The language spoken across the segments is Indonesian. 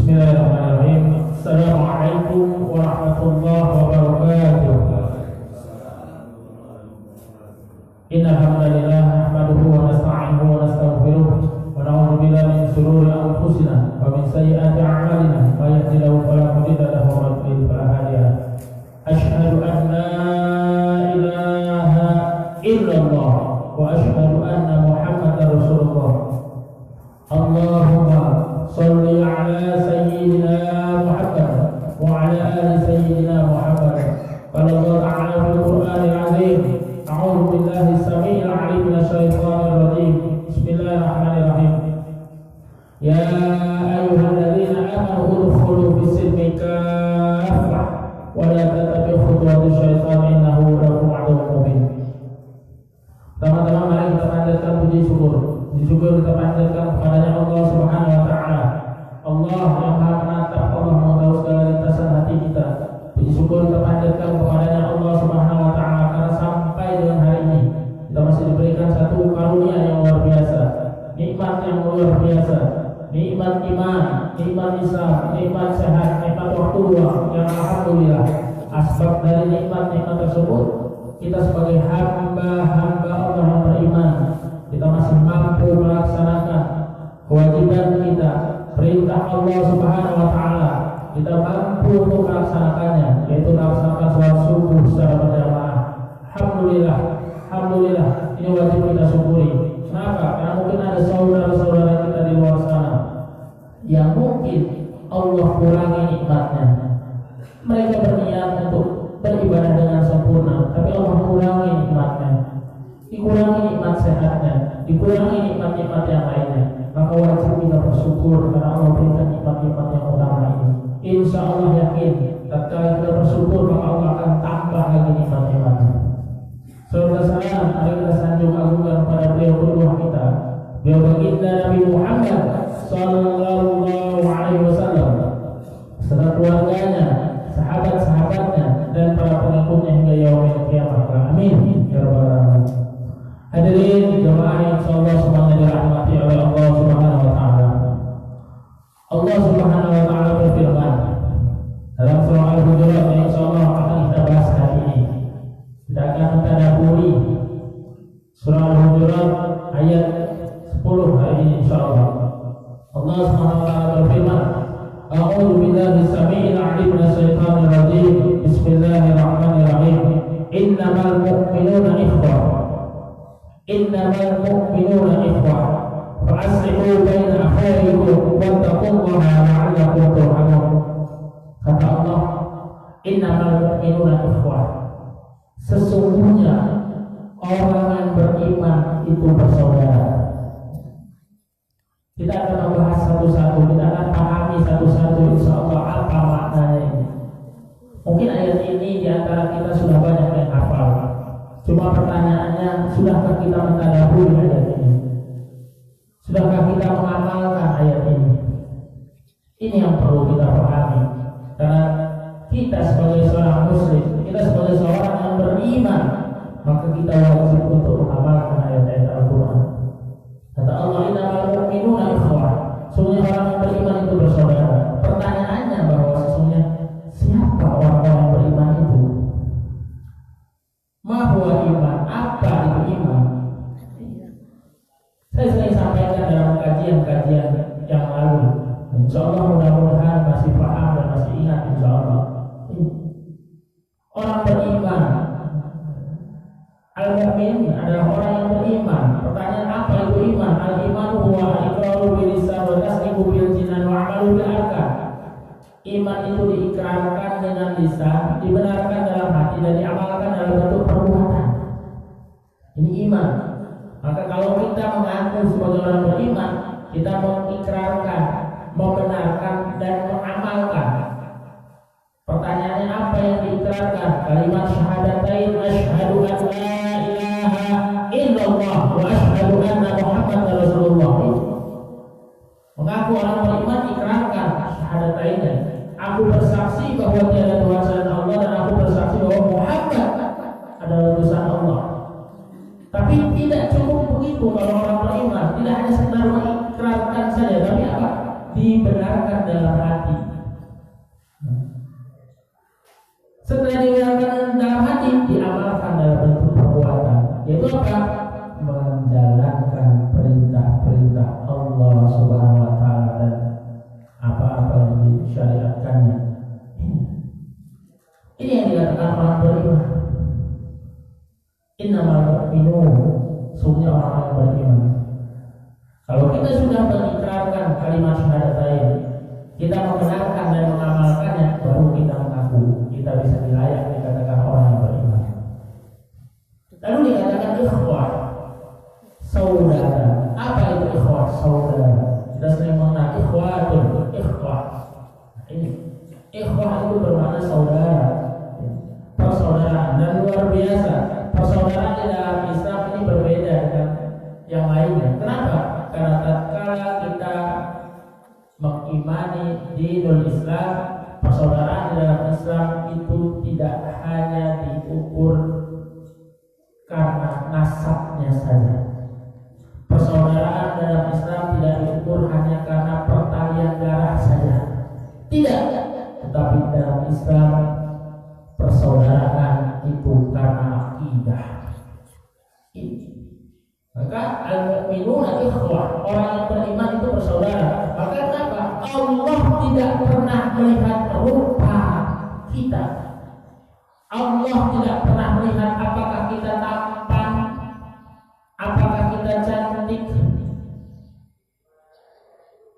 Bismillahirrahmanirrahim. Assalamualaikum warahmatullahi wabarakatuh. Innal hamdalillah nahmaduhu wa nasta'inuhu wa nastaghfiruh wa na'udzu billahi min shururi anfusina wa min sayyiati a'malina may yahdihillahu fala mudilla lahu wa may yudlil fala hadiya lahu. Asyhadu an la ilaha illallah wa asyhadu anna Muhammadar Rasulullah. Allahumma shalli ala sayyidina Muhammad wa ala ali sayyidina Muhammad. Qala Allah ta'ala fil Qur'anil 'azim. A'udzu billahi as-sami'il 'alim minasy syaithanir rajim. Bismillahirrahmanirrahim. Ya ayyuhalladzina amanu udkhulu fis-silmi kaffah wa la tattabi'u khutuwatis syaitan innahu lakum 'aduwwun mubin. Teman-teman, mari kita panjatkan puji syukur. Syukur kita panjatkan kepadanya Allah Subhanahu wa taala. Allah yang Maha Menatap, Allah mengetahui segala lintasan hati kita. Puji syukur kita panjatkan kepadanya Allah Subhanahu wa taala karena sampai dengan hari ini kita masih diberikan satu karunia yang luar biasa, nikmat yang luar biasa, nikmat iman, nikmat Islam, nikmat sehat, nikmat waktu luang yang alhamdulillah. Asbab dari nikmat-nikmat tersebut, kita sebagai hamba-hamba Allah yang beriman, kita masih mampu melaksanakan kewajiban kita, perintah Allah Subhanahu wa taala. Kita mampu untuk melaksanakannya, yaitu melaksanakan sholat subuh secara berjamaah. Alhamdulillah, alhamdulillah, ini wajib kita syukuri. Kenapa? Karena mungkin ada saudara-saudara kita di luar sana yang mungkin Allah kurangi nikmatnya. Mereka berniat untuk beribadah dengan sempurna, tapi Allah kurangi nikmatnya, dikurangi nikmat sehatnya, dikurangi nikmat-nikmat yang lainnya. Maka wajib kita bersyukur karena Allah berikan nikmat-nikmat yang utama ini. Insya Allah yakin, tatkala kita bersyukur maka Allah akan tambah lagi nikmat-nikmatnya. Saudara salam, mari kita sanjung agungkan pada beliau kedua kita, beliau baginda Nabi Muhammad sallallahu alaihi wasallam, serta keluarganya, sahabat-sahabatnya, dan para pengikutnya hingga yaumil qiyamah. Amin ya rabbal alamin. Hadirin jemaah yang insyaallah semuanya dirahmati oleh Allah Subhanahu wa taala. Allah Subhanahu wa taala berfirman dalam surah Al-Hujurat yang insyaallah akan kita bahas hari ini. Kita akan mentadabburi surah Al-Hujurat ayat 10 hari ini insyaallah. Allah Subhanahu wa taala berfirman, A'udzu billahi as-sami'il 'alim minasy syaithanir rajim. Bismillahirrahmanirrahim. Innamal mu'minuna ikhwah. Innamal mu'minuna ikhwah. Fa'aslihu baina akhawaykum wattaqullaha la'allakum turhamun. Kata Allah, innamal mu'minuna ikhwah. Sesungguhnya orang yang beriman itu bersaudara. Kita akan membahas satu-satu, kita akan pahami satu-satu insyaallah apa maknanya ini. Mungkin ayat ini diantara kita sudah banyak yang hafal. Cuma pertanyaannya, sudahkah kita mentadabburi ayat ini? Sudahkah kita mengamalkan ayat ini? Ini yang perlu kita pahami. Karena kita sebagai seorang muslim, kita sebagai seorang yang beriman, maka kita wajib untuk mengamalkan ayat-ayat Al-Quran. Kata Allah, innamal mu'minuna ikhwah. Sesungguhnya orang yang beriman itu bersaudara. Pertanyaannya bahwa sesungguhnya siapa orang-orang yang beriman itu? Ma huwa iman? Apa itu iman? Saya sering sampaikan dalam kajian-kajian yang lalu. Insyaallah mudah-mudahan masih paham dan masih ingat insyaallah. Orang beriman, al-mu'min adalah orang yang beriman. Pertanyaan apa itu iman? Al-iman huwa iqraru bil lisan wa tasdiqu bil jinan wa 'amalu bil arkan. Iman itu diikrarkan dengan lisan, dibenarkan dalam hati, dan diamalkan dalam bentuk perbuatan. Ini iman. Maka kalau kita mengaku sebagai orang beriman, kita mengikrarkan, membenarkan, dan mengamalkan. Pertanyaannya apa yang diikrarkan? Kalimat syahadatain, asyhadu an la ilaha illallah wa asyhadu anna Muhammadar Rasulullah. Mengaku orang beriman, ikrarkan syahadatain. Aku bersaksi bahwa tiada Tuhan selain Allah, dan aku bersaksi bahwa Muhammad adalah utusan Allah. Tapi tidak cukup begitu kalau orang beriman, tidak hanya sekedar mengikrarkan saja, tapi apa? dibenarkan dalam hati. Setelah dibenarkan dalam hati, diamalkan dalam bentuk perbuatan. Yaitu apa? Menjalankan perintah-perintah Allah Subhanahu wa taala dan apa-apa yang disyariatkannya. Ini yang dikatakan orang beriman. Innamal mu'minun, sungguhnya orang-orang beriman. Kalau kita sudah mengikrarkan kalimat syahadatain, kita membenarkan dan mengamalkannya, baru kita mengaku kita bisa dilayak dikatakan orang yang beriman. Lalu dikatakan ikhwah, saudara. Apa itu ikhwah, saudara? Kita sering mengenal ikhwah. Ini ikhwah itu bermakna saudara, persaudaraan, dan luar biasa. Persaudaraan di dalam Islam ini berbeda dengan yang lainnya. Kenapa? Karena tatkala kita mengimani dinul Islam, persaudaraan di dalam Islam itu tidak hanya diukur karena nasabnya saja. Persaudaraan dalam Islam tidak diukur hanya karena pertalian darah saja. Tidak, tetapi dalam Islam persaudaraan itu karena akidah. Maka al-mu'minuna ikhwah, orang yang beriman itu bersaudara. Maka kenapa? Allah tidak pernah melihat rupa kita. Allah tidak pernah melihat apakah kita tampan, apakah kita cantik,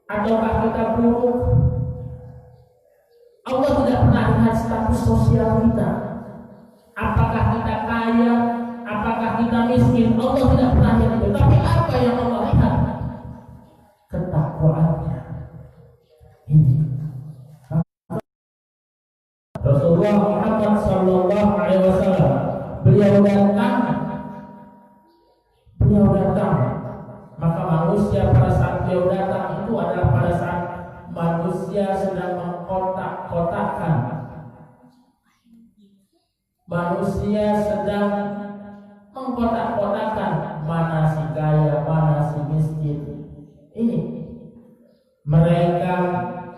ataukah kita buruk. Allah tidak pernah lihat status sosial kita, apakah kita kaya, apakah kita miskin. Allah tidak pernah lihat itu. Tapi apa yang Allah lihat? Ketakwaannya. Ini Rasulullah Muhammad Sallallahu Alaihi Wasallam, beliau datang. Maka manusia pada saat beliau datang itu adalah pada saat manusia sedang mengkotak-kotakkan. Manusia sedang mengkotak-kotakkan mana si kaya, mana si miskin. Ini mereka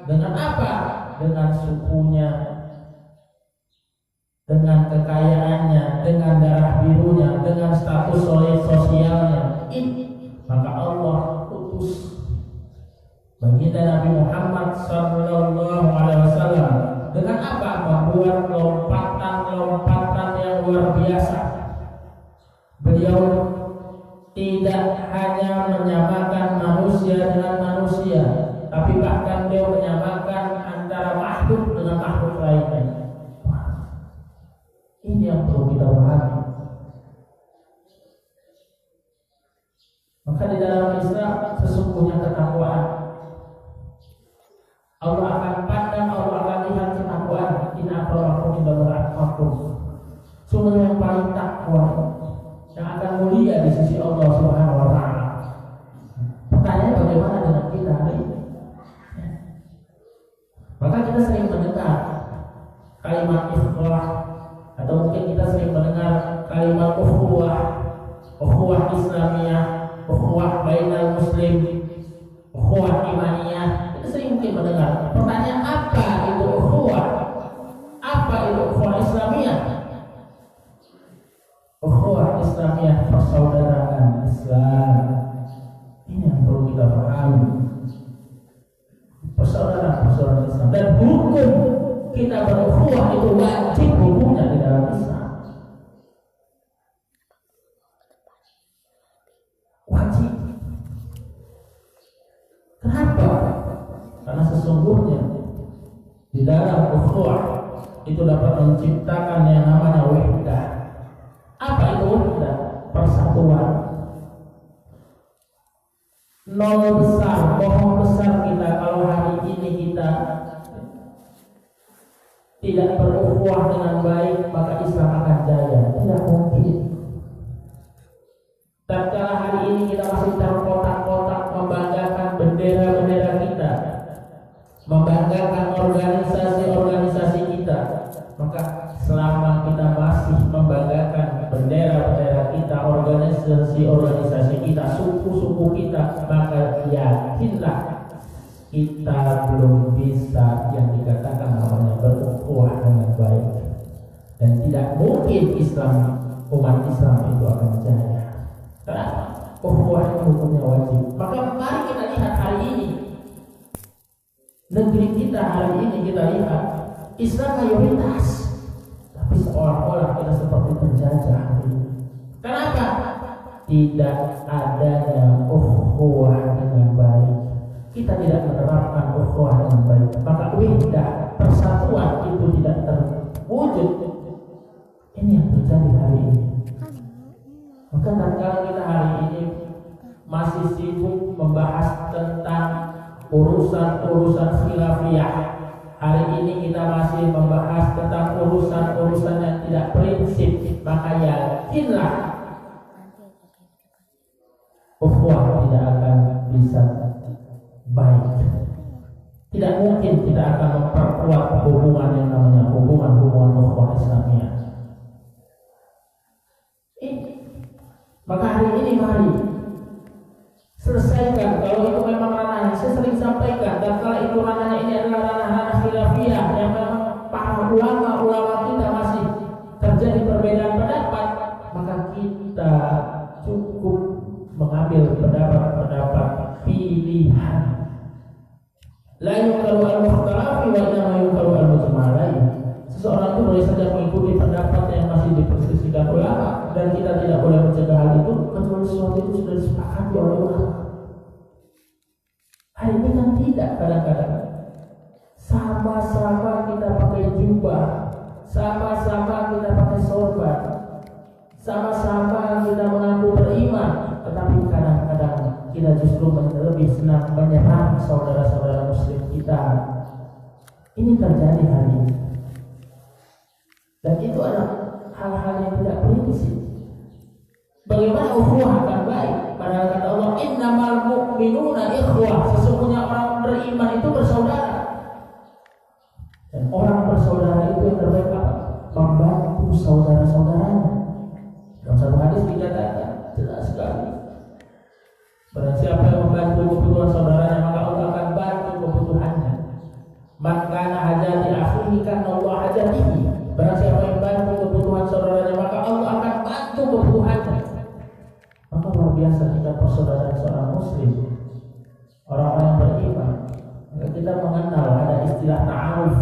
dengan apa? Dengan sukunya, dengan kekayaannya, dengan darah birunya, dengan status sosialnya. Ini maka Allah utus baginda Nabi Muhammad Sallallahu Alaihi Wasallam dengan apa? Membuat lompatan yang luar biasa. Beliau tidak hanya menyamakan manusia dengan manusia, tapi bahkan beliau menyamakan antara makhluk dengan makhluk lainnya. Ini yang perlu kita pahami. Maka di dalam Islam sesungguhnya ketakwaan. Allah akan pandang, Allah akan lihat ketakwaan. Inna akramakum indallahi atqakum. Sungguh yang paling takwa, yang akan mulia di sisi Allah Subhanahu wa taala. Pertanyaan bagaimana dengan kita hari ini? Maka kita sering mendengar kalimat ikhwah, atau mungkin kita sering mendengar kalimat ukhuwah Islamiyah, ukhuwah bainal muslim, ukhuwah imaniyah. Kita sering mungkin mendengar. Pertanyaan, apa itu ukhuwah? Apa itu ukhuwah Islamiyah? Ukhuwah Islamiyah, persaudaraan Islam. Ini yang perlu kita pahami. Persaudaraan Islam, dan hukum kita berukhuwah itu wajib hukumnya di dalam Islam. Wajib. Kenapa? Karena sesungguhnya di dalam ukhuwah itu dapat menciptakan yang namanya wahdah. Apa itu wahdah? Persatuan. Nol besar, bohong besar kita kalau hari ini kita tidak berukhuwah dengan baik, maka Islam akan jaya. Tidak mungkin. Tatkala hari ini kita masih terkotak-kotak membanggakan bendera-bendera kita, membanggakan organisasi-organisasi kita, maka selama kita masih membanggakan bendera-bendera kita, organisasi-organisasi kita, suku-suku kita, maka yakinlah kita kita belum bisa yang dikatakan namanya berukhuwah dengan baik, dan tidak mungkin umat Islam itu akan jaya. Kenapa? Ukhuwah itu hukumnya wajib. Maka mari kita lihat hari ini negeri kita, hari ini kita lihat Islam mayoritas, tapi seolah-olah kita seperti penjajah. Kenapa? Tidak adanya ukhuwah dengan baik. Kita tidak menerapkan ukhuwah dengan baik, maka wahdah, persatuan itu tidak terwujud. Ini yang terjadi hari ini. Maka tatkala kita hari ini masih sibuk membahas tentang urusan-urusan khilafiyah, hari ini kita masih membahas tentang urusan-urusan yang tidak prinsip, maka yakinlah ukhuwah tidak akan bisa baik. Tidak mungkin kita akan memperkuat hubungan yang namanya hubungan ukhuwah Islamiyah. Maka hari ini mari selesaikan, kalau itu memang ranahnya, saya sering sampaikan, dan kalau itu ranahnya ini adalah ranah khilafiyah yang memang para ulama kita masih terjadi perbedaan pendapat, maka kita cukup mengambil pendapat pilihan. La yukalu al-mukhtalafi wa inna yukalu al-mujmalai. Seseorang itu boleh saja mengikuti pendapat yang masih diperselisihkan ulama, dan kita tidak boleh mencegah hal itu kecuali sesuatu itu sudah disepakati oleh ulama. Hari ini kan tidak, kadang-kadang sama-sama kita pakai jubah, sama-sama kita pakai sorban, sama-sama kita mengaku beriman, tetapi kadang-kadang kita justru lebih senang menyerang saudara-saudara muslim kita. Ini terjadi hari ini, dan itu adalah hal-hal yang tidak prinsip. Bagaimana ukhuwah akan baik? Padahal kata Allah, innamal mu'minuna ikhwah. Sesungguhnya orang beriman itu bersaudara. Dan orang bersaudara itu yang terbaik apa? Membantu saudara-saudaranya. Dalam satu hadis dikatakan jelas sekali, barang siapa yang membantu kebutuhan saudaranya, maka Allah akan bantu kebutuhannya. Maka hajati akhihi kana Allah hajatihi. Barang siapa yang bantu kebutuhan saudaranya, maka Allah akan bantu kebutuhannya. Maka luar biasa kita persaudaraan seorang muslim, orang-orang yang beriman. Maka kita mengenal ada istilah ta'aruf,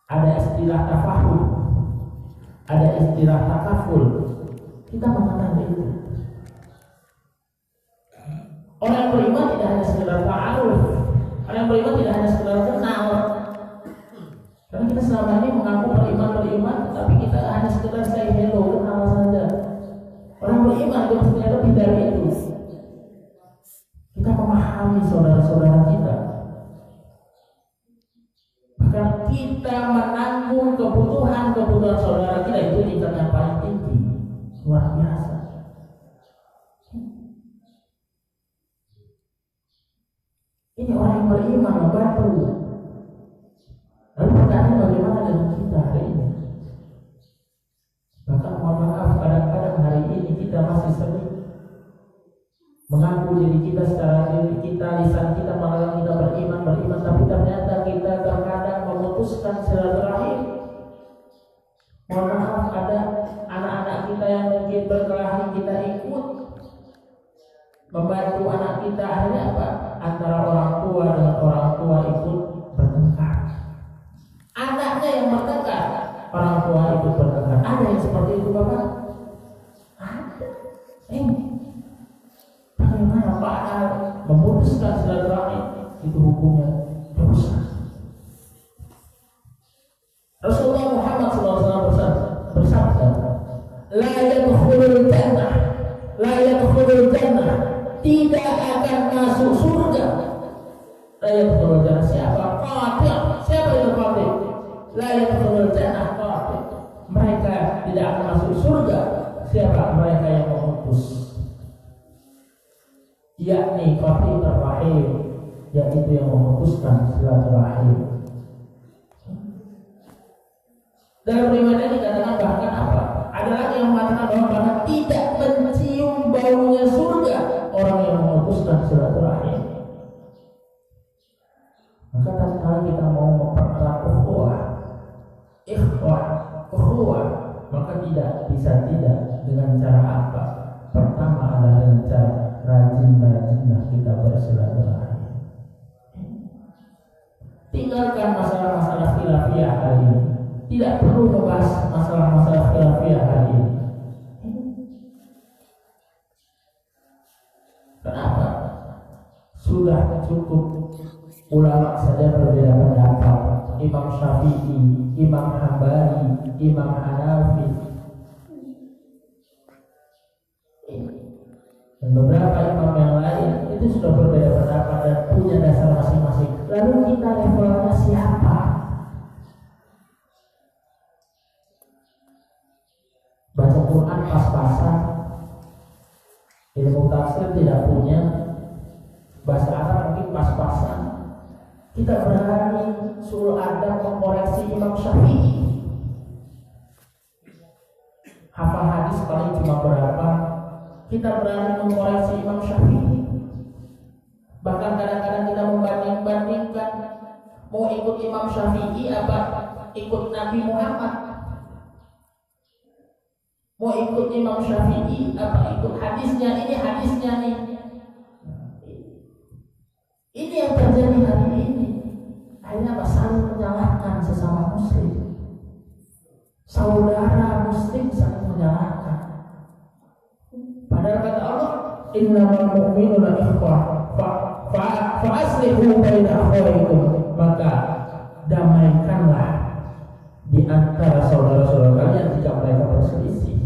ada istilah tafahum, ada istilah takaful. Kita mengenal itu. Orang yang beriman tidak hanya sekedar ta'aruf, orang yang beriman tidak hanya sekedar kenal. Karena kita selama ini mengaku beriman, tapi kita hanya sekedar say hello, kenal saja. Orang beriman itu maksudnya lebih dari itu. Kita memahami saudara-saudara kita, bahkan kita menanggung kebutuhan saudara kita. Itu tingkat yang paling tinggi, luar biasa. Ini orang yang beriman membantu. Lalu pertanyaan bagaimana dengan kita hari ini? Bahkan mohon maaf, kadang-kadang hari ini kita masih sering mengaku diri kita secara diri kita, lisan kita mengatakan kita beriman, tapi ternyata kita terkadang memutuskan silaturahim. Mohon maaf, ada anak-anak kita yang mungkin berkelahi, kita ikut membantu anak kita. Akhirnya apa? Antara orang tua dengan orang tua ikut bertengkar. Anaknya yang bertengkar, orang tua ikut bertengkar. Ada yang seperti itu, Bapak? Ada. Bagaimana Pak memutuskan silaturahim? Itu hukumnya dosa. Rasulullah Muhammad SAW bersabda, la yadkhulul jannah, tidak akan masuk surga. La yadkhulul jannah, siapa? Qatil. Siapa itu qatil? La yadkhulul jannah qatil. Mereka tidak akan masuk surga. Siapa? Mereka yang memutus, yakni qatil rahim, yaitu yang memutuskan silaturahim. Dalam riwayat ini dikatakan bahkan apa? Ada lagi yang mengatakan bahwa bahkan tidak mencium baunya surga orang yang memutuskan silaturahim. Maka tatkala kita mau mempererat ukhuwah, maka tidak bisa tidak dengan cara apa? Pertama adalah dengan cara rajin-rajinlah kita bersilaturahim. Tinggalkan masalah-masalah khilafiyah hari ini. Tidak perlu membahas masalah-masalah khilafiyah hari ini. Kenapa? Sudah cukup ulama saja berbeda pendapat. Imam Syafi'i, Imam Hambali, Imam Hanafi, dan beberapa imam yang lain itu sudah berbeda pendapat dan punya dasar masing-masing. Lalu kita levelnya siapa? Baca Quran pas-pasan, ilmu tafsir tidak punya, bahasa Arab mungkin pas-pasan. Kita berani suruh adab mengkoreksi Imam Syafi'i. Hafal hadis paling cuma berapa? Kita berani mengkoreksi Imam Syafi'i. Bahkan kadang-kadang kita membanding-bandingkan, mau ikut Imam Syafi'i apa ikut Nabi Muhammad? Mau ikut Imam Syafi'i apa ikut hadisnya? Ini hadisnya nih. Ini yang terjadi hari ini. Akhirnya saling menyalahkan sesama muslim. Saudara muslim saling menyalahkan. Padahal kata Allah, innamal mu'minuna ikhwah fa aslihu baina akhawaykum. Maka damaikanlah di antara saudara-saudara kalian jika mereka berselisih.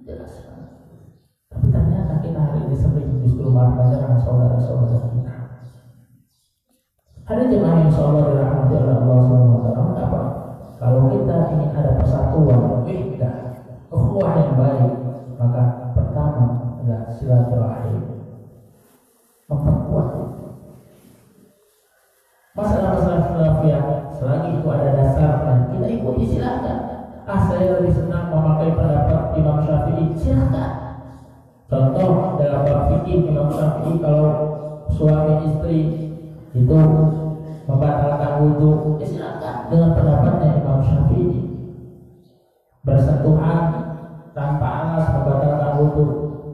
Jelas. Tapi ternyata kita hari ini sering justru marah dengan saudara-saudara kita. Ada jemaah yang insyaallah dirahmati oleh Allah Subhanahu wa taala. Apa? Kalau kita ingin ada persatuan, ukhuwah yang baik, maka pertama adalah silaturahim. Memperkuat masalah-masalah khilafiyah, selagi itu ada dasarnya, kita ikuti silakan. Saya lebih senang memakai pendapat Imam Syafi'i, silakan. Contoh dalam bab fikih Imam Syafi'i, kalau suami istri itu membatalkan wudu, silakan dengan pendapatnya Imam Syafi'i. Bersentuhan tanpa alas membatalkan wudu.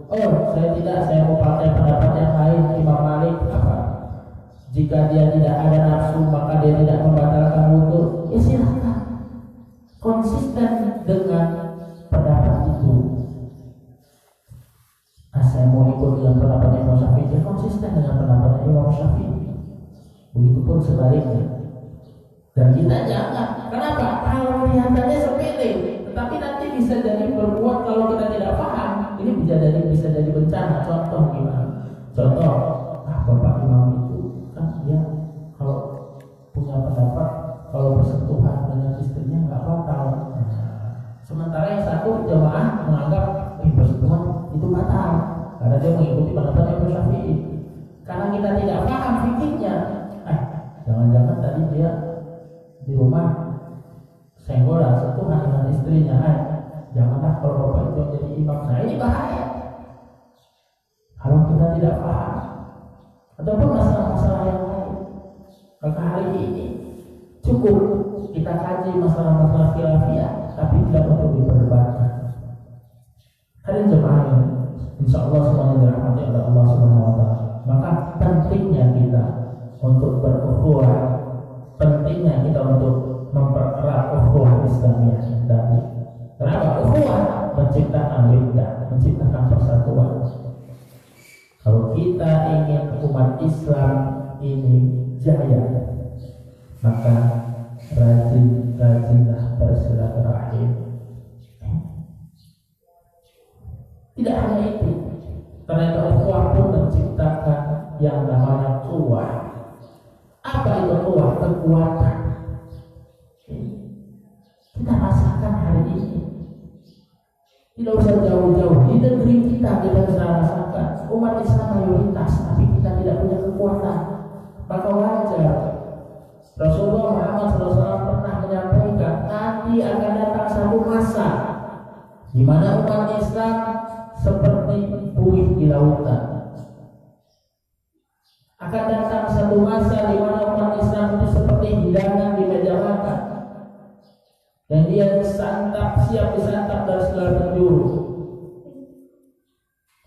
Oh, saya tidak, saya mau pakai pendapat yang lain Imam Malik. Apa? Jika dia tidak ada nafsu maka dia tidak membatalkan wudu. Ya silakan. Konsisten dengan pendapat itu. Saya mau ikut dengan pendapat Imam Syafi'i, konsisten dengan pendapat Imam Syafi'i. Begitupun sebaliknya. Dan kita jangan. Kenapa? Kalau kelihatannya sepele, tetapi nanti bisa jadi berbuat kalau kita tidak paham. Ini bisa jadi bencana. Contoh gimana? Contoh, bapak imam itu kan dia kalau punya pendapat kalau bersentuhan dengan istrinya nggak batal. Sementara yang satu jamaah menganggap bersentuhan itu batal karena dia mengikuti pendapat Imam Syafi'i. Karena kita tidak paham fikihnya, jangan-jangan tadi dia di rumah senggolan sentuhan dengan istrinya. Janganlah kalau bapak itu jadi imam. Nah ini bahaya kalau kita tidak paham ataupun masalah-masalah yang lain. Maka hari ini cukup kita kaji masalah-masalah khilafiyah, tapi tidak untuk diperdebatkan. Hari jemaah ini insyaallah semuanya dirahmati oleh Allah Subhanahu wa taala. Maka pentingnya kita untuk berukhuwah, pentingnya kita untuk mempererat ukhuwah Islamiyah tadi. Kenapa? Ukhuwah menciptakan widah, menciptakan persatuan. Kalau kita ingin umat Islam ini jaya, maka rajin-rajinlah bersilaturahim. Tidak hanya itu, ternyata ukhuwah pun menciptakan yang namanya quwwah. Apa itu quwwah? Kekuatan. Kita rasakan hari ini. Tidak usah jauh-jauh, di negeri kita bisa rasakan umat Islam mayoritas, tapi kita tidak punya kekuatan. Maka wajar Rasulullah Muhammad SAW pernah menyampaikan nanti akan datang satu masa di mana umat Islam seperti buih di lautan. Akan datang satu masa di mana umat Islam itu seperti hidangan di meja makan, dan dia disantap, siap disantap dari segala penjuru.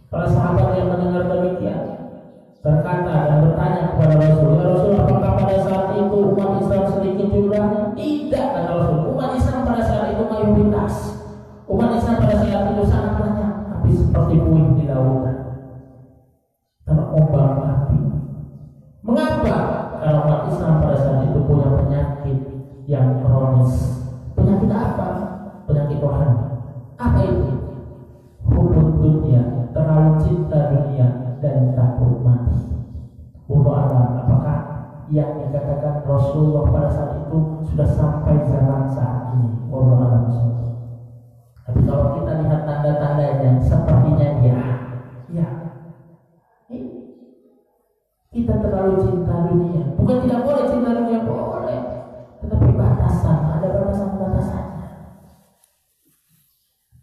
Para sahabat yang mendengar demikian berkata dan bertanya kepada Rasul, "Ya Rasul, apakah pada saat itu umat Islam sedikit jumlahnya?" "Tidak," kata Rasul. "Umat Islam pada saat itu mayoritas. Umat Islam pada saat itu sangat banyak, tapi seperti puing di lautan, terombang-ambing." Mengapa? Karena umat Islam pada saat itu punya penyakit yang kronis. Penyakit apa? Penyakit rohani. Apa itu? Hubud dunia, terlalu cinta dunia dan takut mati. Wallahu a'lam. Apakah yang dikatakan Rasulullah pada saat itu sudah sampai zaman saat ini? Wallahu a'lam. Tapi kalau kita lihat tanda-tandanya, sepertinya ya. Kita terlalu cinta dunia. Bukan tidak boleh cinta dunia, boleh, tetapi batasan, ada batasan-batasannya.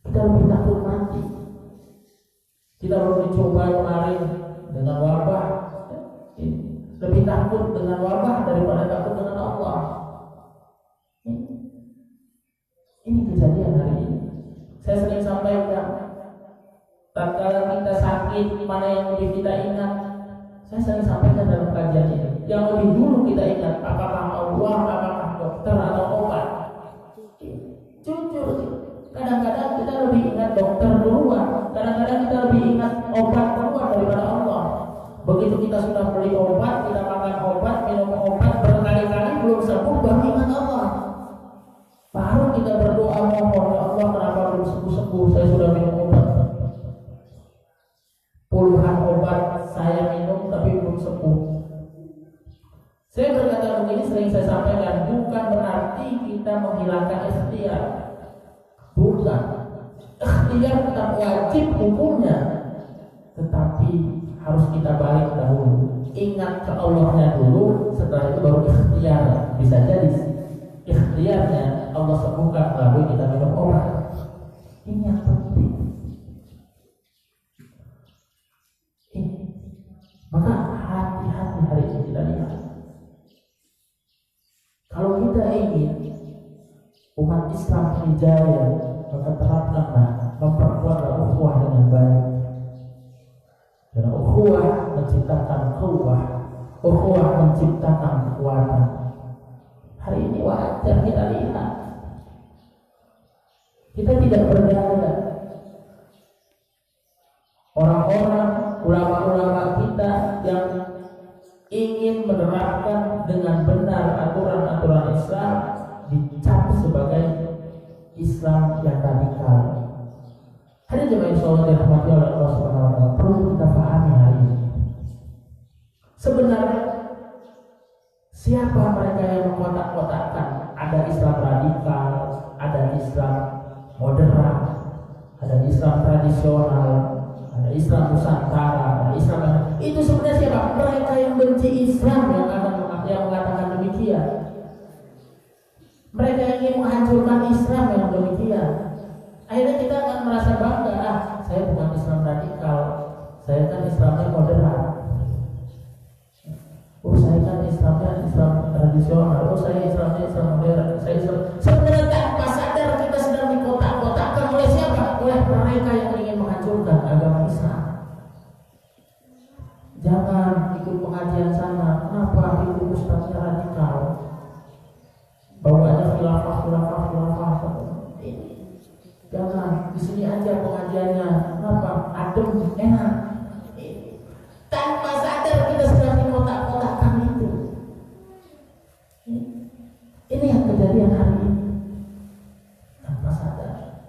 Kita lebih takut mati. Kita baru dicoba kemarin dengan wabah, lebih takut dengan wabah daripada takut dengan Allah. Ini kejadian hari ini. Saya sering sampaikan, tatkala kita sakit, mana yang lebih kita ingat? Saya sering sampaikan dalam kajian ini, yang lebih dulu kita ingat apakah Allah, apakah dokter atau obat. Jujur, kadang-kadang kita lebih ingat dokter duluan, kadang-kadang kita lebih ingat obat duluan daripada Allah. Begitu kita sudah beli obat, kita makan obat, minum obat berkali-kali belum sembuh, baru ingat Allah. Baru kita berdoa, mohon, "Ya Allah, kenapa belum sembuh-sembuh? Saya sudah minum obat, puluhan obat saya minum tapi belum sembuh." Saya berkata begini, sering saya sampaikan, bukan berarti kita menghilangkan ikhtiar. Bukan. Ikhtiar tetap wajib hukumnya, tetapi harus kita balik dahulu. Ingat ke Allahnya dulu, setelah itu baru ikhtiar. Bisa jadi ikhtiarnya Allah sembuhkan, lalu kita minum obat. Ini yang penting. Maka hati-hati hari ini kita lihat. Kalau kita ingin umat Islam berjaya, maka terapkanlah, memperkuatlah ukhuwah dengan baik. Karena ukhuwah menciptakan quwwah, ukhuwah menciptakan kekuatan. Hari ini wajar kita lihat, kita tidak berdaya. Orang-orang, ulama-ulama kita yang ingin menerapkan dengan benar aturan-aturan Islam dicap sebagai Islam yang radikal. Ada jemaah sholat yang dirahmati oleh Allah Subhanahu wa Ta'ala, perlu kita pahami hari ini. Sebenarnya siapa mereka yang mengkotak-kotakkan? Ada Islam radikal, ada Islam moderat, ada Islam tradisional, ada Islam Nusantara, ada Islam itu sebenarnya siapa? Mereka yang benci Islam yang mengatakan demikian. Mereka yang ingin menghancurkan Islam yang demikian. Akhirnya kita akan merasa bangga, saya bukan Islam radikal, saya kan Islamnya moderat. Saya kan Islamnya Islam tradisional. Saya Islamnya Islam modern. Saya Islam. Sebenarnya tanpa sadar kita sedang dikotak-kotakkan oleh siapa? Oleh mereka yang ingin menghancurkan agama Islam. Jangan ikut pengajian sana. Kenapa ikut ustaznya radikal? Bawaannya khilafah. Jangan, di sini aja pengajiannya. Kenapa? Adem, enak. Tanpa sadar kita sedang dikotak-kotakkan itu. Ini yang kejadian hari ini. Tanpa sadar.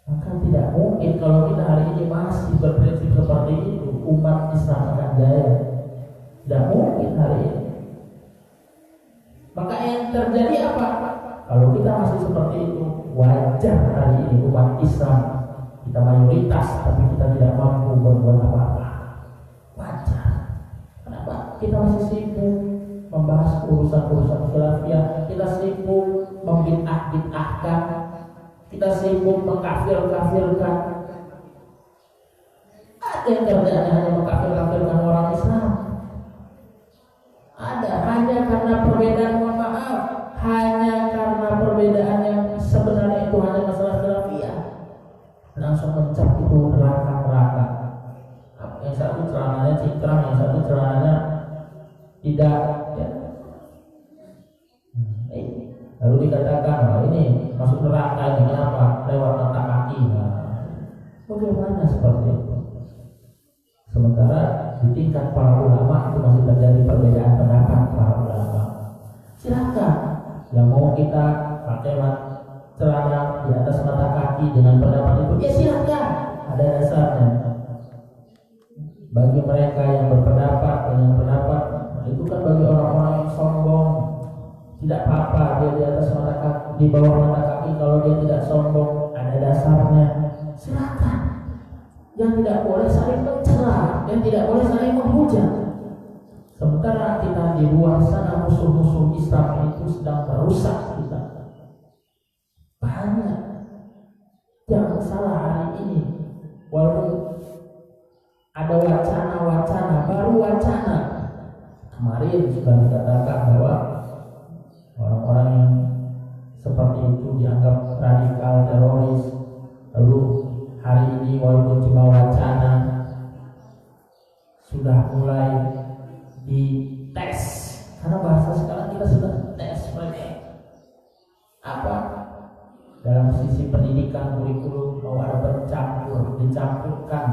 Maka tidak mungkin kalau kita hari ini masih berprinsip seperti itu, umat Islam akan jaya. Tidak mungkin hari ini. Maka yang terjadi apa? Kalau kita masih seperti itu, wajar hari ini umat Islam kita mayoritas, tapi kita tidak mampu berbuat apa-apa. Wajar. Kenapa? Kita masih sibuk membahas urusan-urusan khilafiyah, kita sibuk membid'ah-bid'ahkan, kita sibuk mengkafir-kafirkan. Ada yang kerjanya hanya mengkafir-kafirkan satu celananya cingkrang, yang satu celananya tidak, ya. Lalu dikatakan, oh ini masuk neraka, ini apa? Lewat mata kaki. Nah, bagaimana seperti itu? Sementara di tingkat para ulama itu masih terjadi perbedaan pendapat para ulama. Silakan yang mau kita pakai celana di atas mata kaki dengan pendapat itu, ya silakan, ada dasarnya. Bagi mereka yang berpendapat dengan pendapat itu kan bagi orang-orang yang sombong, tidak apa-apa dia di atas mata kaki, di bawah mata kaki kalau dia tidak sombong, ada dasarnya. Silakan. Yang tidak boleh saling mencela, yang tidak boleh saling menghujat. Sementara kita di luar sana musuh-musuh Islam itu sedang merusak kita. Banyak. Jangan salah hari ini. Walaupun ada wacana-wacana, baru wacana. Kemarin sudah dikatakan bahwa orang-orang yang seperti itu dianggap radikal, teroris. Lalu hari ini walaupun cuma wacana, sudah mulai dites. Karena bahasa sekarang kita sudah tes mereka. Apa? Dalam sisi pendidikan kurikulum mau ada dicampurkan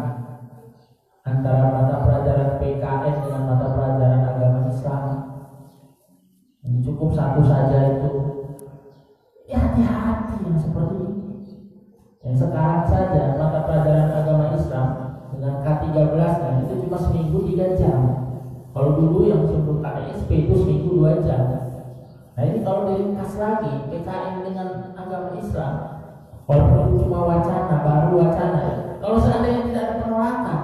antara mata pelajaran PKN dengan mata pelajaran agama Islam. Ini cukup satu saja itu. Ya hati-hati yang seperti ini. Yang sekarang saja mata pelajaran agama Islam dengan K13 nah itu cuma seminggu 3 jam. Kalau dulu yang sebelum KSP itu seminggu 2 jam. Nah ini kalau diringkas lagi PKN dengan agama Islam, walaupun itu cuma wacana, baru wacana. Kalau seandainya tidak ada penolakan,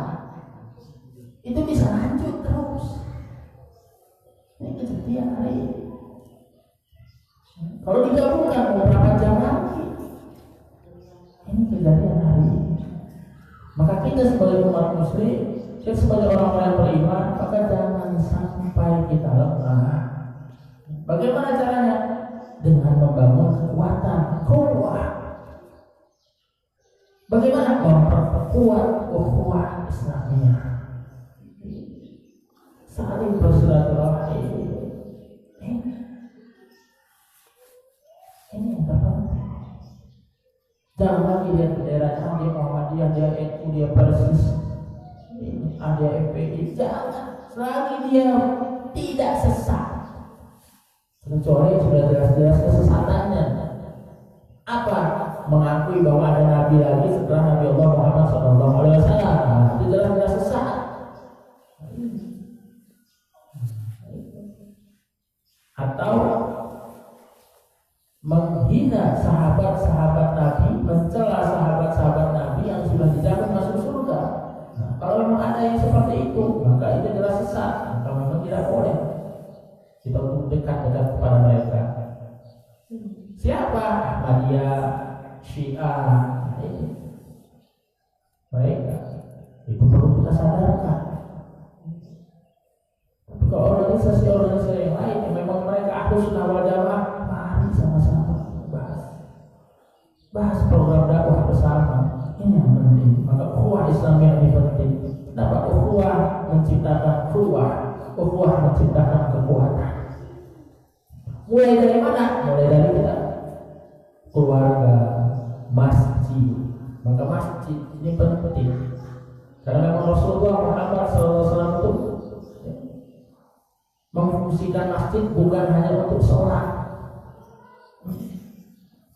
itu bisa lanjut terus. Ini kejadian hari ini. Kalau digabungkan beberapa jam lagi, ini kejadian hari ini. Maka kita sebagai umat muslim, kita sebagai orang-orang yang beriman, maka jangan sampai kita lemah. Bagaimana caranya? Dengan membangun kekuatan, kuat. Bagaimana memperkuat ukhuwah Islamiyah? Saling bersilaturahim. Ini yang terpenting. Jangan lagi lihat daerahnya dia Muhammadiyah, dia NU, dia Persis, ada FPI. Jangan. Selagi dia tidak sesat, kecuali sudah jelas-jelas kesesatannya. Apa? Mengakui bahwa ada nabi lagi setelah Nabi Allah Muhammad SAW. Itu jelas-jelas sesat. Atau menghina sahabat-sahabat Nabi, mencela sahabat-sahabat Nabi yang sudah dijamin masuk surga. Nah, kalau memang ada yang seperti itu, maka itu jelas sesat. Maka memang tidak boleh kita untuk dekat-dekat kepada mereka. Siapa? Ahmadiyah, Syiah, ini mereka itu perlu kita sadarkan. Tapi kalau organisasi-organisasi yang lain yang memang mereka Ahlus Sunnah wal Jamaah, mari sama-sama bahas program dakwah bersama. Ini yang penting. Maka ukhuwah Islam yang lebih penting. Dapat ukhuwah menciptakan ukhuwah menciptakan kekuatan. Mulai dari mana? Mulai dari kita keluarga, masjid. Maka masjid ini penting. Karena memang Rasulullah Muhammad SAW itu memfungsikan masjid bukan hanya untuk sholat,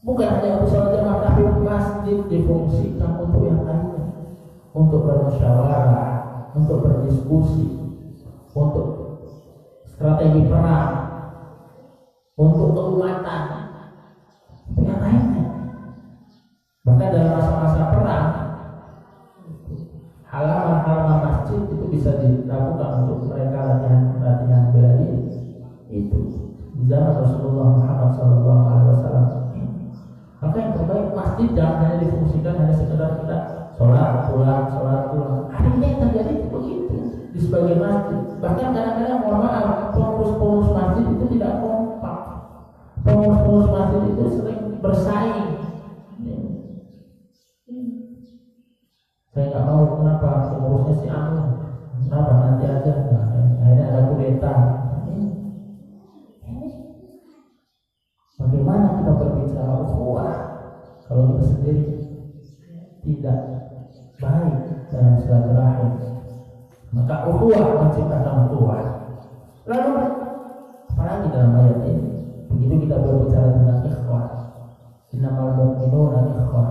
bukan hanya untuk sholat jamaah, tapi masjid difungsikan untuk yang lainnya, untuk bermusyawarah, untuk berdiskusi, untuk strategi perang, untuk keumatan, yang lainnya. Bahkan dalam masa-masa perang, halaman-halaman masjid itu bisa dilakukan untuk mereka latihan bela diri. Itu di zaman Rasulullah Muhammad SAW. Maka yang terbaik masjid jangan hanya difungsikan hanya sekedar kita sholat pulang. Hari ini yang terjadi itu begitu di sebagian masjid. Bahkan kadang-kadang mohon maaf, pengurus masjid itu tidak kompak. Pengurus masjid itu sering bersaing. Saya nggak mau kenapa pengurusnya si Anu, Maka ukhuwah menciptakan ukhuwah. Lalu apalagi dalam ayat ini? Begitu kita berbicara tentang ikhwah, innamal mu'minuna ikhwah.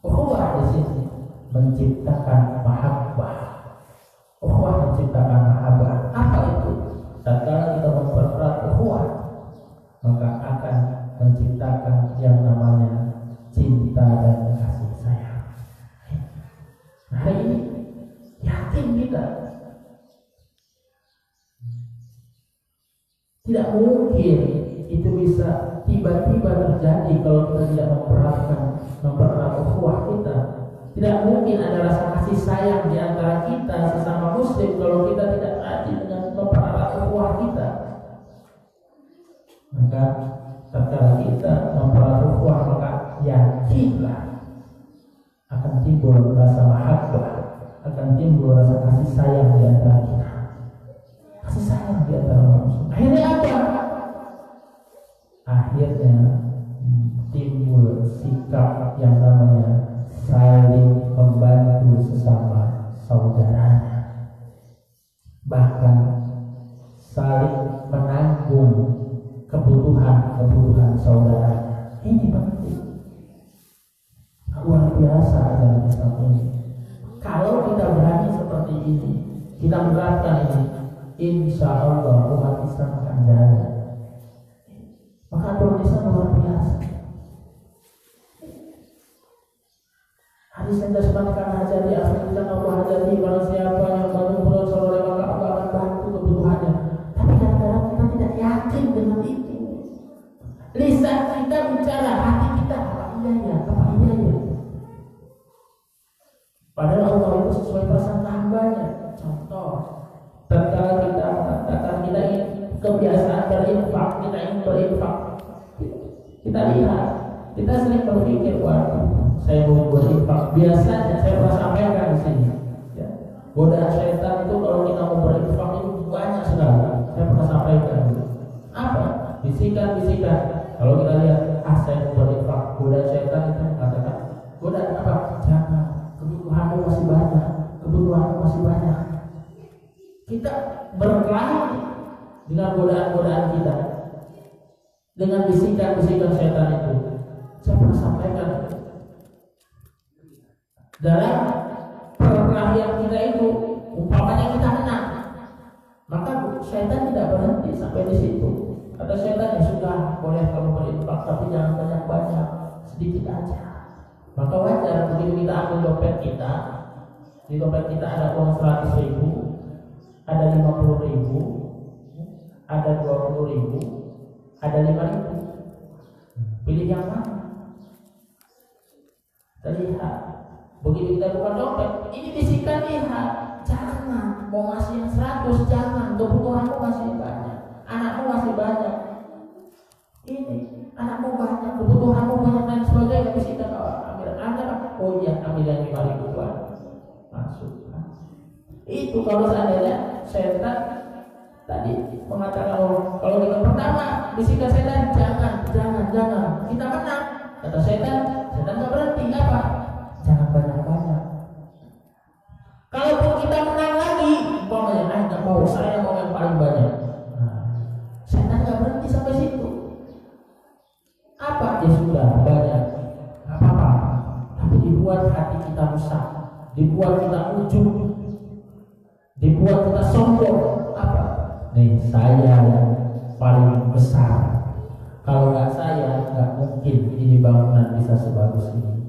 Ukhuwah di sini menciptakan mahabbah. Ukhuwah menciptakan mahabbah. Apa itu? Tatkala kita mempererat ukhuwah, maka akan menciptakan yang namanya cinta dan kasih sayang. Hari ini yakin kita tidak mungkin itu bisa tiba-tiba terjadi kalau kita tidak mempererat ukhuwah kita. Tidak mungkin ada rasa kasih sayang di antara kita sesama muslim kalau kita tidak rajin dengan mempererat ukhuwah kita. Maka tatkala kita mempererat ukhuwah, maka yakinlah akan timbul rasa mahabbah, akan timbul rasa kasih sayang di antara kita. Kasih sayang di antara manusia. Akhirnya apa? Akhirnya timbul sikap yang namanya saling membantu sesama saudaranya, bahkan saling menanggung kebutuhan saudaranya. Ini penting, luar biasa dalam Islam ini. Kalau kita berani seperti ini, kita menerapkan ini, insya Allah umat Islam akan jaya. Maka aturan Islam luar biasa. Hadis yang disebutkan hajati akhirnya Allah hajati, barang siapa yang bantu berdoa oleh maka Allah akan bantu kebutuhannya. Tapi kadang-kadang kita tidak yakin dengan itu. Lisan kita bicara, hati kita apa iya ya. Padahal Allah itu sesuai prasangka hambanya. Contoh, tatkala kita mengatakan kita ingin kebiasaan berinfak, kita ingin berinfak, kita lihat, kita sering berpikir, waduh, saya mau berinfak. Biasanya saya pernah sampaikan di sini, ya, godaan syaitan itu kalau kita mau berinfak itu banyak sekali. Saya pernah sampaikan. Apa? Bisikan. Kalau kita lihat, saya mau berinfak, godaan syaitan itu mengatakan, godaan apa? Jangan. Kebutuhanmu masih banyak. Kita berkelahi dengan godaan-godaan kita, dengan bisikan-bisikan syaitan itu. Saya pernah sampaikan, dalam perkelahian kita itu, umpamanya kita menang, maka syaitan tidak berhenti sampai di situ. Kata syaitan, ya sudah, boleh kamu berinfak, tapi jangan banyak-banyak, sedikit aja. Maka wajar begitu kita ambil dompet kita, di dompet kita ada uang 100.000, ada 50.000, ada 20.000, ada 5.000. Pilih yang mana? Terlihat. Begitu kita buka dompet, ini bisikan, lihat, jangan mau ngasih yang 100, jangan, kebutuhanmu masih banyak, anakmu masih banyak, ini anakmu banyak, kebutuhanmu banyak dan sebagainya. Bisikan, ambil Anda, oh iya, ambil yang 5.000 masuk. Itu kalau seandainya setan tadi mengatakan, kalau kita pertama bisikan setan, jangan, kita menang. Kata setan nggak berhenti, apa? Jangan banyak-banyak. Kalaupun kita menang lagi, umpamanya, nggak mau, saya mau yang paling banyak. Setan nggak berhenti sampai situ. Apa? Ya sudah, banyak, nggak apa-apa. Tapi dibuat hati kita rusak, dibuat kita ujub, dibuat kita sombong. Apa? Nih, saya yang paling besar. Kalau nggak saya, nggak mungkin ini bangunan bisa sebagus ini.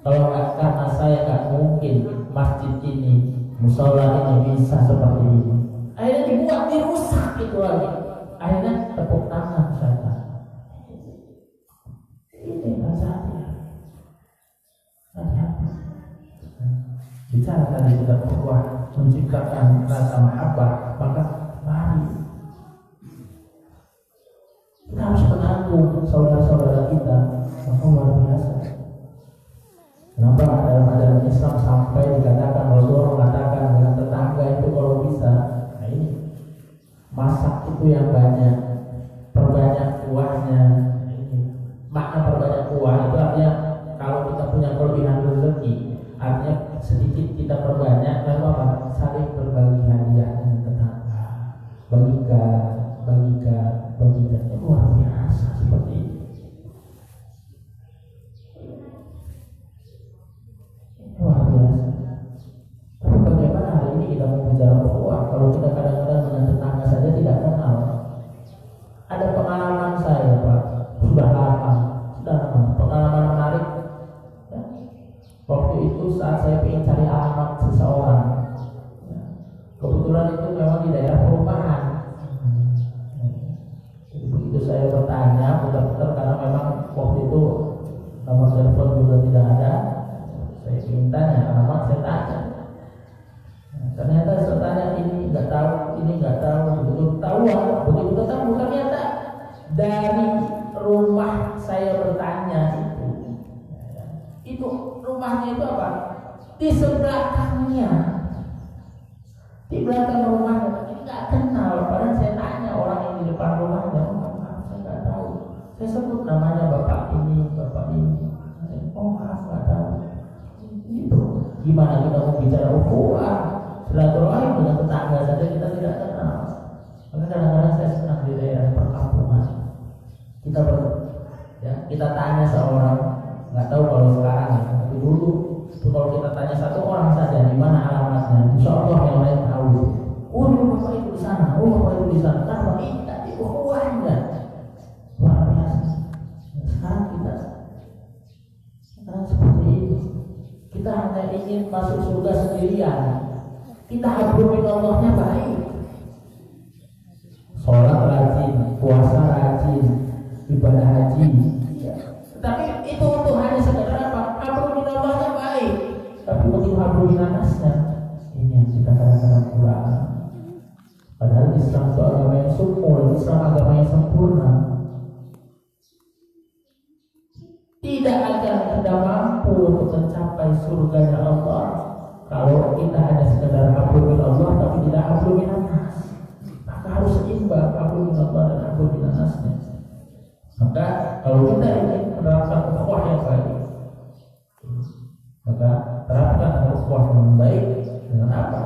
Kalau nggak karena saya, nggak mungkin masjid ini, musola ini bisa seperti ini. Akhirnya dibuat dirusak itu lagi. Akhirnya tepuk tangan syaitan. Ini rasanya. Bicara tadi kita berbuat menciptakan rasa mahabbah, maka mari kita harus menanggung saudara-saudara kita. Maka luar biasa. Kenapa dalam ajaran Islam sampai dikatakan, Rasulullah mengatakan dengan tetangga itu kalau bisa, nah ini masak itu yang banyak, perbanyak kuahnya. Ini makna perbanyak kuah itu artinya kalau kita punya kelebihan rezeki, artinya sedikit kita perbanyak, lalu apa? Saling kebetulan itu memang di daerah perumahan. Jadi begitu saya bertanya putar-putar karena memang waktu itu nomor telepon juga tidak ada, saya ingin tanya alamat, saya tanya. Ternyata saya tanya ini nggak tahu, ini nggak tahu, begitu ketahuan, begitu ketemu ternyata dari rumah saya bertanya itu rumahnya itu apa? Di sebelahnya, di belakang rumahnya, tapi nggak kenal. Padahal saya tanya orang yang di depan rumahnya, saya nggak tahu. Saya sebut namanya bapak ini, bapak ini. Oh maaf nggak tahu. Itu gimana kita mau bicara ukhuwah, silaturahim dengan tetangga saja kita tidak kenal. Maka kadang-kadang saya senang di daerah perkampungan. Kita tanya seorang, nggak tahu kalau sekarang ya, tapi dulu itu kalau kita tanya satu orang saja di mana alamatnya, insya Allah yang lain tahu. Oh bapak itu di sana, oh bapak itu di sana. Kenapa kita di ukhuwahnya? Luar biasa. Sekarang kita seperti itu. Kita hanya ingin masuk surga sendirian. Kita hablumin Allahnya baik. Sholat rajin, puasa rajin, ibadah haji. Tapi itu untuk hanya sekedar apa? Hablumin Allahnya baik. Tapi begitu hablumin nasnya, ini yang kita kadang-kadang kurang. Padahal Islam itu agama yang sempurna, Islam agama yang sempurna. Tidak akan kita mampu untuk mencapai surganya Allah kalau kita hanya sekedar hablumin Allah tapi tidak hablumin nas. Maka harus seimbang hablumin Allah dan hablumin nasnya. Maka kalau kita ingin menerapkan ukhuwah yang baik, maka terapkan ukhuwah yang baik dengan apa?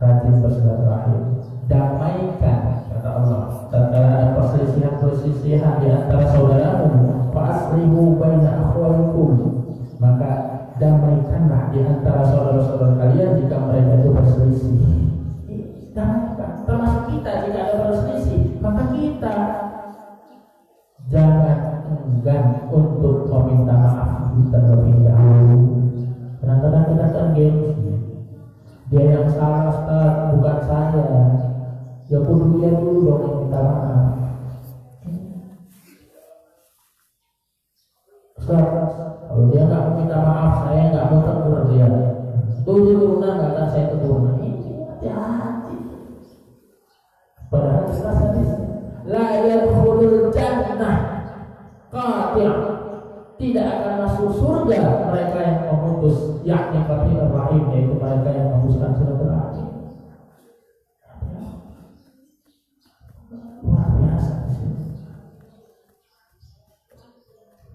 Rajin bersilaturahim, damaikan kata Allah. Tatkala ada perselisihan di antara saudaramu, fa'aslihu baina akhwaikum, maka damaikanlah di antara saudara-saudara kalian jika mereka itu berselisih. Damaikan, termasuk kita jika ada berselisih, maka kita jangan enggan untuk meminta maaf terlebih dahulu. Kadang-kadang kita kan gengsi, dia yang salah Ustaz, bukan saya. Ya kudu dia dulu dong yang minta maaf. Ustaz, kalau dia nggak mau minta maaf, saya nggak mau tegur dia. Turunan nggak akan saya tegur. Ini hati-hati. Padahal kita sadis. La yadkhulul jannah qati', tidak akan masuk surga mereka yang memutus, yakni qatir rahim, yaitu mereka yang memutuskan silaturahim. Luar biasa.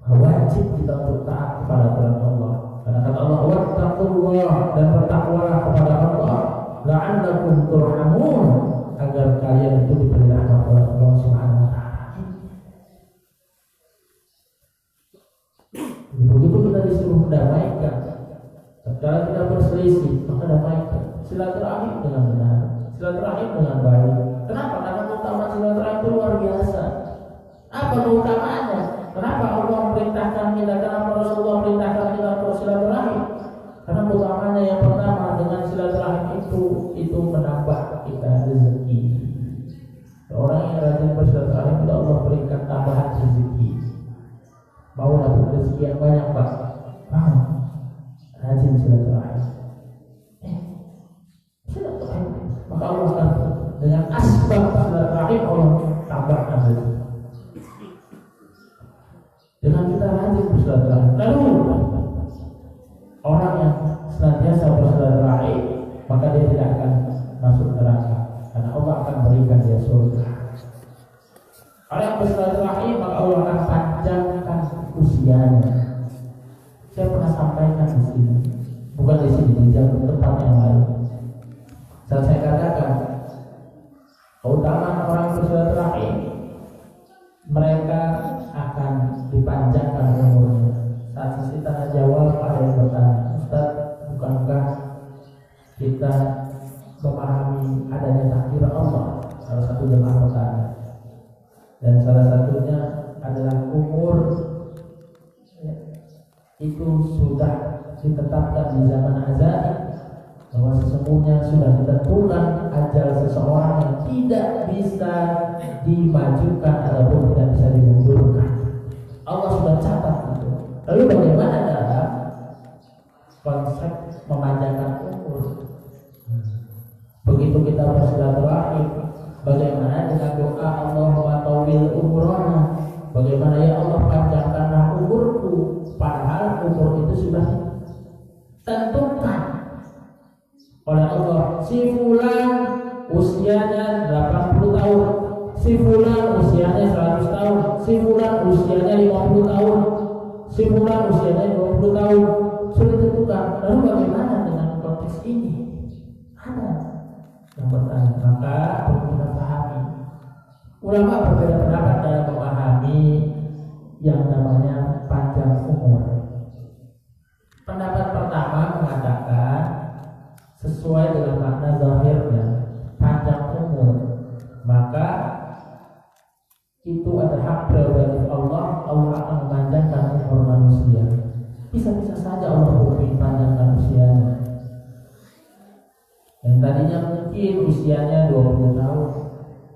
Wajib kita untuk taat kepada aturan Allah. Karena kata Allah, wattaqullah, dan bertakwalah kepada Allah, la'allakum turhamun, agar kalian itu diberi rahmat oleh Allah Subhanahu wa taala. Begitu kita disuruh mendamaikan. Setelah kita berselisih, maka damaikan. Silaturahim dengan benar, silaturahim dengan baik. Kenapa? Karena keutamaan silaturahim itu luar biasa. Apa keutamanya? Kenapa Allah perintahkan kita? Kenapa Rasulullah perintahkan kita untuk silaturahim? Karena keutamanya yang pertama, dengan silaturahim itu menambah kita rezeki. Orang yang rajin bersilaturahim itu Allah berikan tambahan rezeki. Mau dapat rezeki yang banyak Pak? Mau. Rajin silaturahim. Silaturahim. Maka Allah akan dengan asbab silaturahim Allah tambahkan rezeki. Dengan kita rajin bersilaturahim. Lalu orang yang senantiasa bersilaturahim, maka dia tidak akan masuk neraka, karena Allah akan berikan dia surga. Orang yang bersilaturahim, maka Allah akan panjangkan usianya. Saya pernah sampaikan di sini, bukan di sini, di tempat yang lain. Dan saya katakan, keutamaan orang bersilaturahim, mereka akan dipanjangkan umurnya. Saat sisi tanya jawab ada yang bertanya, Ustaz, bukankah kita memahami adanya takdir Allah? Salah satu jemaah bertanya. Dan salah satunya adalah umur itu sudah ditetapkan di zaman azali bahwa sesungguhnya sudah ditentukan ajal seseorang yang tidak bisa dimajukan ataupun tidak bisa dimundurkan. Allah sudah catat itu. Lalu bagaimana dalam konsep memanjangkan umur? Begitu kita bersilaturahim, bagaimana dengan doa Allahumma tawil umrana? Bagaimana ya Allah panjangkanlah umurku? Padahal umur itu sudah ditentukan oleh Allah. Si fulan usianya 80 tahun, si fulan usianya 100 tahun, si fulan usianya 50 tahun, si fulan usianya 20 tahun. Sudah ditentukan. Lalu bagaimana dengan konteks ini? Ada yang bertanya, maka perlu kita pahami. Ulama berbeda pendapat dalam memahami yang namanya panjang umur. Pendapat pertama mengatakan sesuai dengan makna zahirnya panjang umur, maka itu ada hak prerogatif Allah. Allah akan memanjangkan umur manusia. Bisa-bisa saja Allah ingin panjangkan usianya. Yang tadinya mungkin usianya 20 tahun,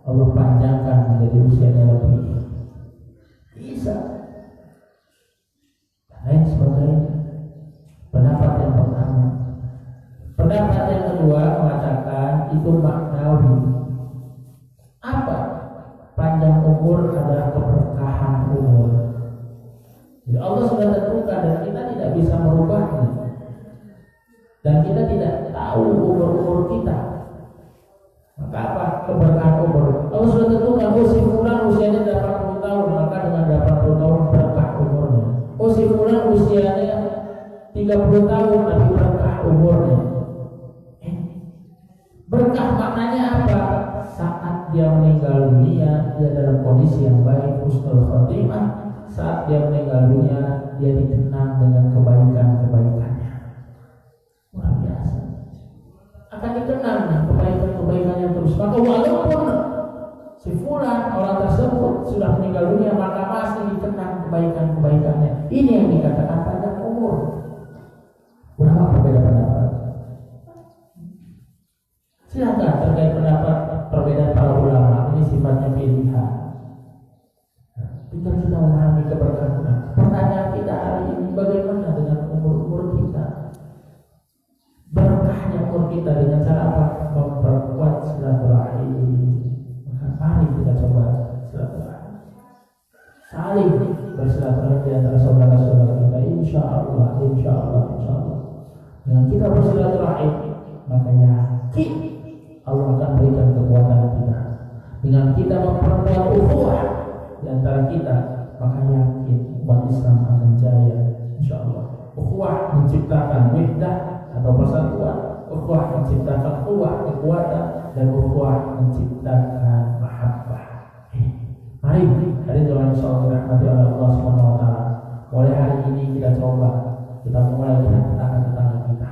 Allah panjangkan menjadi usianya lebih. Bisa. Dan lain sebagainya. Pendapat yang pertama. Pendapat yang kedua mengatakan itu maknawi. Apa? Panjang umur adalah keberkahan umur. Jadi Allah sudah tentukan dan kita tidak bisa merubahnya. Dan kita tidak tahu umur-umur kita. Maka apa? Keberkahan umur. Allah sudah tentukan, oh si fulan usianya 80 tahun, maka dengan 80 tahun berkah umurnya. Oh si fulan usianya 30 tahun, tapi berkah umurnya. Berkah maknanya apa? Saat dia meninggal dunia, dia dalam kondisi yang baik, husnul khotimah. Saat dia meninggal dunia, dia dikenang dengan kebaikan-kebaikannya. Luar biasa. Akan dikenang kebaikan-kebaikannya terus. Maka walaupun si fulan orang tersebut sudah meninggal dunia, maka masih dikenang kebaikan-kebaikannya. Ini yang dikatakan panjang umur. Ulama berbeda pendapat. Silakan terkait pendapat perbedaan para ulama, ini sifatnya pilihan. Kita sudah memahami keberkahan. Pertanyaan kita hari ini, bagaimana dengan umur-umur kita? Berkahnya umur kita dengan cara apa? Memperkuat silaturahim. Maka mari kita coba silaturahim. Saling bersilaturahim di antara saudara-saudara kita. Insya Allah. Dengan kita bersilaturahim, maka yakin Allah akan berikan kekuatan kita. Dengan kita memperkuat ukhuwah di antara kita, maka yakin umat Islam akan jaya. Insya Allah. Ukhuwah menciptakan wahdah atau persatuan, ukhuwah menciptakan quwwah, kekuatan, dan ukhuwah menciptakan mahabbah. Mari hari Tuhan insyaallah dirahmati oleh Allah Subhanahu wa taala. Mulai hari ini kita coba, kita mulai lihat tetangga-tetangga kita.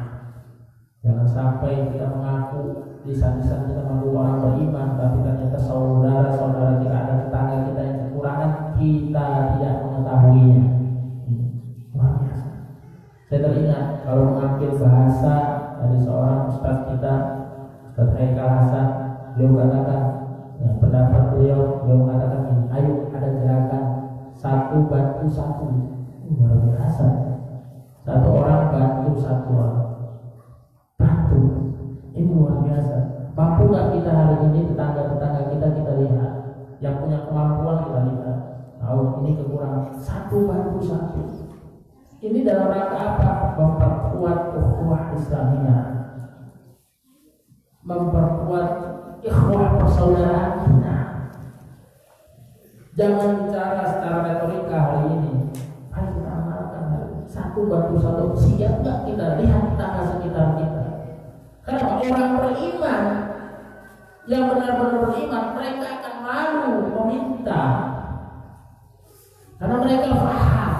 Jangan sampai kita mengaku lisan-lisan kita mengaku orang beriman, tapi ternyata saudara-saudara kita ada tetangga kita yang kekurangan, kita tidak mengetahuinya. Luar biasa. Saya teringat kalau mengambil bahasa dari seorang ustaz kita, Ustaz Haikal Hasan, beliau katakan, pendapat beliau mengatakan ini, ayo ada gerakan satu bantu satu. Luar biasa. Satu orang bantu satu orang. Bantu. Ini luar biasa. Mampu gak kita hari ini tetangga-tetangga kita lihat, yang punya kemampuan kita lihat. Tahu ini kekurangan. Satu bantu satu. Ini dalam rangka apa? Memperkuat ukhuwah Islamiyah, memperkuat ikhwah persaudaraan kita. Jangan bicara secara retorika hari ini. Ayo kita amalkan satu bantu satu. Siap nggak kita lihat tetangga sekitar kita? Karena orang beriman yang benar-benar beriman, mereka akan malu meminta, karena mereka paham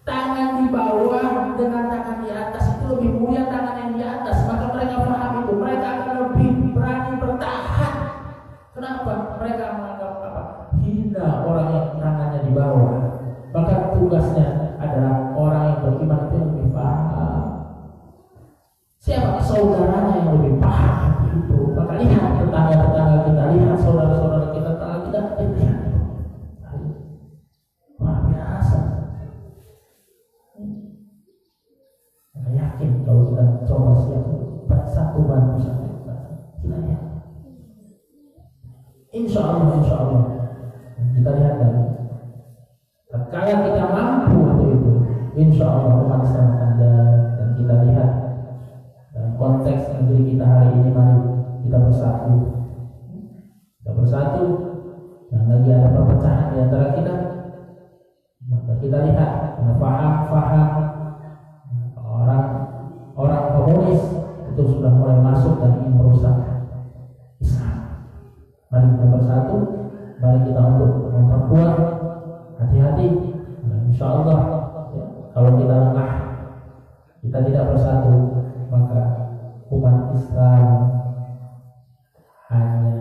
tangan di bawah dengan tangan di atas itu lebih mulia tangan yang di atas. Maka mereka paham itu, mereka akan lebih berani bertahan. Kenapa? Mereka menganggap apa? Hina orang yang tangannya di bawah. Maka tugasnya adalah orang yang beriman itu yang lebih paham. Siapa? Saudara Insya Allah kita lihat lagi. Tatkala kita mampu untuk itu, insya Allah umat Islam akan dan kita lihat dalam konteks negeri kita hari ini. Mari kita bersatu. Kita bersatu, dan lagi ada perpecahan di antara kita. Maka kita lihat faham orang komunis itu sudah mulai masuk dan ingin merusak Islam. Mari kita bersatu, mari kita untuk memperkuat. Hati-hati, insya Allah ya, kalau kita lengah, kita tidak bersatu, maka umat Islam hanya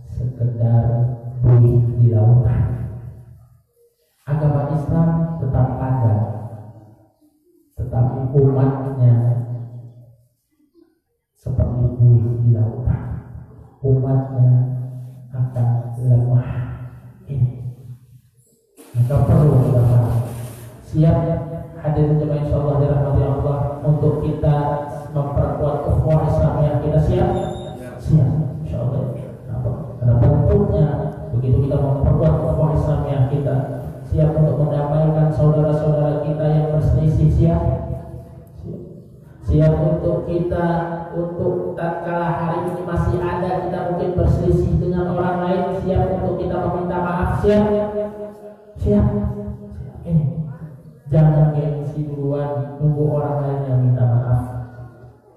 sekedar buih di lautan. Agama Islam tetap ada, tetapi umatnya seperti buih di lautan. Umatnya akan lemah. Ini maka perlu kita siap hadirin jemaah insyaallah dirahmati Allah untuk kita memperkuat ukhuwah Islamiyah. Kita siap insyaallah. Karena bentuknya begitu kita memperkuat ukhuwah Islamiyah, kita siap untuk mendamaikan saudara-saudara kita yang berselisih. Siap untuk kita, untuk tatkala hari ini masih ada kita mungkin berselisih dengan orang lain, siap untuk kita meminta maaf. Siap. Ini jangan gengsi duluan, nunggu orang lain yang minta maaf.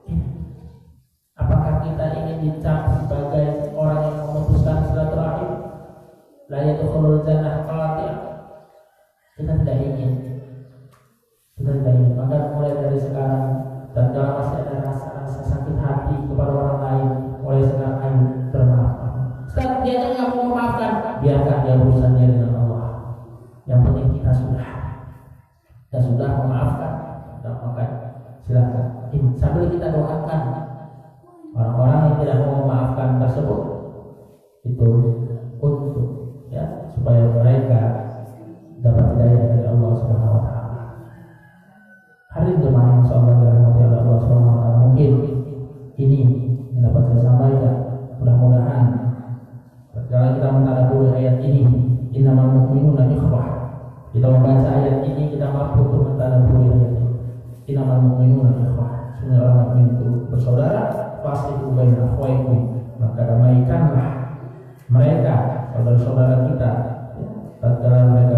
Ini apakah kita ingin dicap sebagai orang yang memutuskan silaturahim? La yadkhulul jannah qati'. Kita tidak ingin. Maka mulai dari sekarang, dan kalau masih ada rasa sakit hati kepada orang lain, mulai sekarang ayo bermaaf. Ustaz, dia nggak mau memaafkan, biarkan dia urusan dia dengan Allah. Yang penting kita sudah memaafkan. Maka silakan. Sambil kita doakan orang-orang yang tidak mau memaafkan tersebut, itu untuk ya supaya mereka dapat hidayah dari Allah Subhanahu wa taala. Hari jemaah insyaallah dirahmati Allah Subhanahu wa taala. Mungkin ini yang dapat saya sampaikan. Mudah-mudahan kalau kita mentadabburi ayat ini, innamal mu'minuna ikhwah, kita membaca ayat ini, kita mampu untuk mentadabburi ayat ini. Innamal mu'minuna ikhwah, sebenarnya orang mukmin itu bersaudara. Pasti baina akhwaikum, maka damaikanlah mereka, saudara-saudara kita, tatkala mereka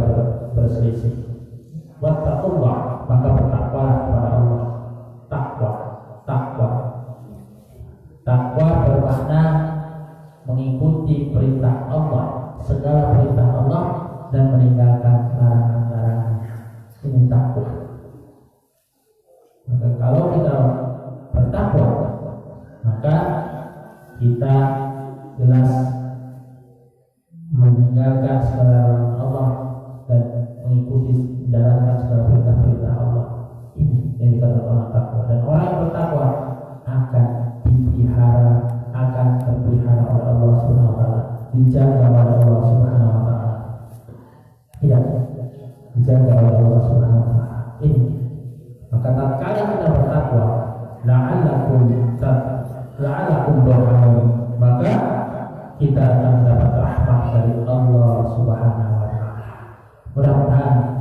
berselisih. Wattaqullah, maka bertakwa kepada Allah. Takwa bermakna mengikuti perintah Allah, segala perintah Allah, dan meninggalkan larangan-larangannya. Ini takwa. Maka kalau kita bertakwa, maka kita jelas meninggalkan segala larangan Allah dan mengikuti menjalankan segala perintah-perintah Allah. Ini yang dikatakan orang takwa. Dan orang yang bertakwa akan terpelihara oleh Allah Subhanahu wa taala, dijaga oleh Allah Subhanahu wa taala. Tidak dijaga oleh Allah Subhanahu wa taala. Ini maka tatkala kita bertakwa, la'allakum turhamun, maka kita akan mendapat rahmat dari Allah Subhanahu wa taala. Mudah-mudahan